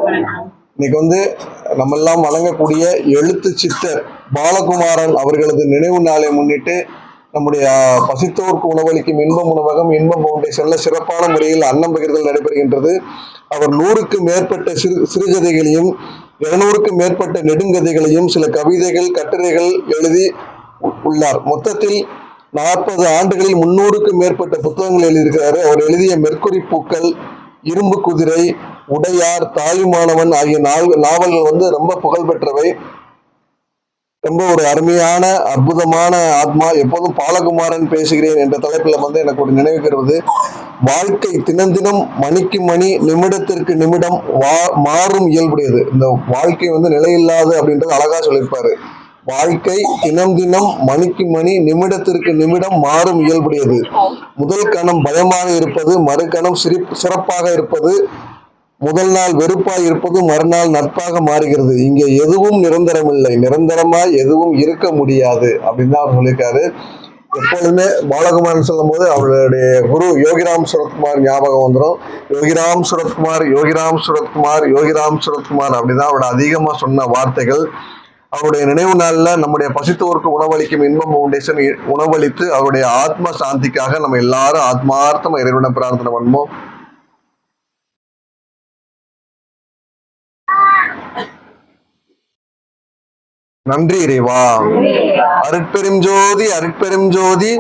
இன்னைக்கு நம்ம எல்லாம் வழங்கக்கூடிய எழுத்து சித்தர் பாலகுமாரன் அவர்களது நினைவு நாளை முன்னிட்டு நம்முடைய பசித்தோருக்கு உணவளிக்கும் இன்பம் உணவகம் இன்பம் ஃபவுண்டேஷன்ல சிறப்பான முறையில் அன்னம் பகிர்தல் நடைபெறுகின்றது. அவர் 100க்கும் மேற்பட்ட சிறுகதைகளையும் 200க்கும் மேற்பட்ட நெடுங்கதைகளையும் சில கவிதைகள் கட்டுரைகள் எழுதி உள்ளார். மொத்தத்தில் 40 ஆண்டுகளில் 300க்கும் மேற்பட்ட புத்தகங்கள் எழுதியிருக்கிறாரு. அவர் எழுதிய மெர்க்குரி பூக்கள், இரும்பு குதிரை, உடையார், தாயுமானவன் ஆகிய நாவல்கள் ரொம்ப புகழ்பெற்றவை. ரொம்ப ஒரு அருமையான அற்புதமான ஆத்மா. எப்போதும் பாலகுமாரன் பேசுகிறேன் என்ற தலைப்பில் எனக்கு ஒரு நினைவுகிறது. வாழ்க்கை தினம் தினம் மணிக்கு மணி நிமிடத்திற்கு நிமிடம் மாறும் இயல்புடையது. இந்த வாழ்க்கை நிலையில்லாது அப்படின்றது அழகா சொல்லியிருப்பாரு. வாழ்க்கை தினம் தினம் மணிக்கு மணி நிமிடத்திற்கு நிமிடம் மாறும் இயல்புடையது. முதல் கணம் பயமாக இருப்பது, மறுகணம் சிறப்பாக இருப்பது, முதல் நாள் வெறுப்பாய் இருப்பது மறுநாள் நட்பாக மாறுகிறது. இங்க எதுவும் நிரந்தரம் இல்லை, நிரந்தரமாய் எதுவும் இருக்க முடியாது அப்படின்னு தான் அவர் சொல்லியிருக்காரு. எப்பொழுதுமே பாலகுமாரன் சொல்லும் போது அவருடைய குரு யோகிராம் சுரத்குமார் ஞாபகம் வந்துடும். யோகிராம் சுரத்குமார், யோகிராம் சுரத்குமார், யோகிராம் சுரத்குமார் அப்படிதான் அவரோட அதிகமா சொன்ன வார்த்தைகள். அவருடைய நினைவு நாளில் நம்முடைய பசித்தோருக்கு உணவளிக்கும் இன்பம் ஃபவுண்டேஷன் உணவளித்து அவருடைய ஆத்ம சாந்திக்காக நம்ம எல்லாரும் ஆத்மார்த்தமா இறைவனை பிரார்த்தனை பண்ணுவோம். நன்றி இறைவா. அருட்பெரும் ஜோதி அருட்பெரும் ஜோதி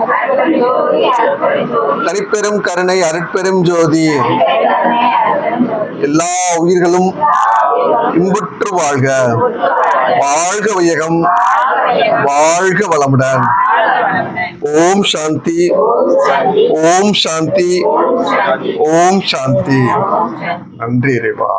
தனிப்பெரும் கருணை அருட்பெரும் ஜோதி. எல்லா உயிர்களும் இன்புற்று வாழ்க, வாழ்க வையகம், வாழ்க வளமுடன். ஓம் சாந்தி, ஓம் சாந்தி, ஓம் சாந்தி. நன்றி இறைவா.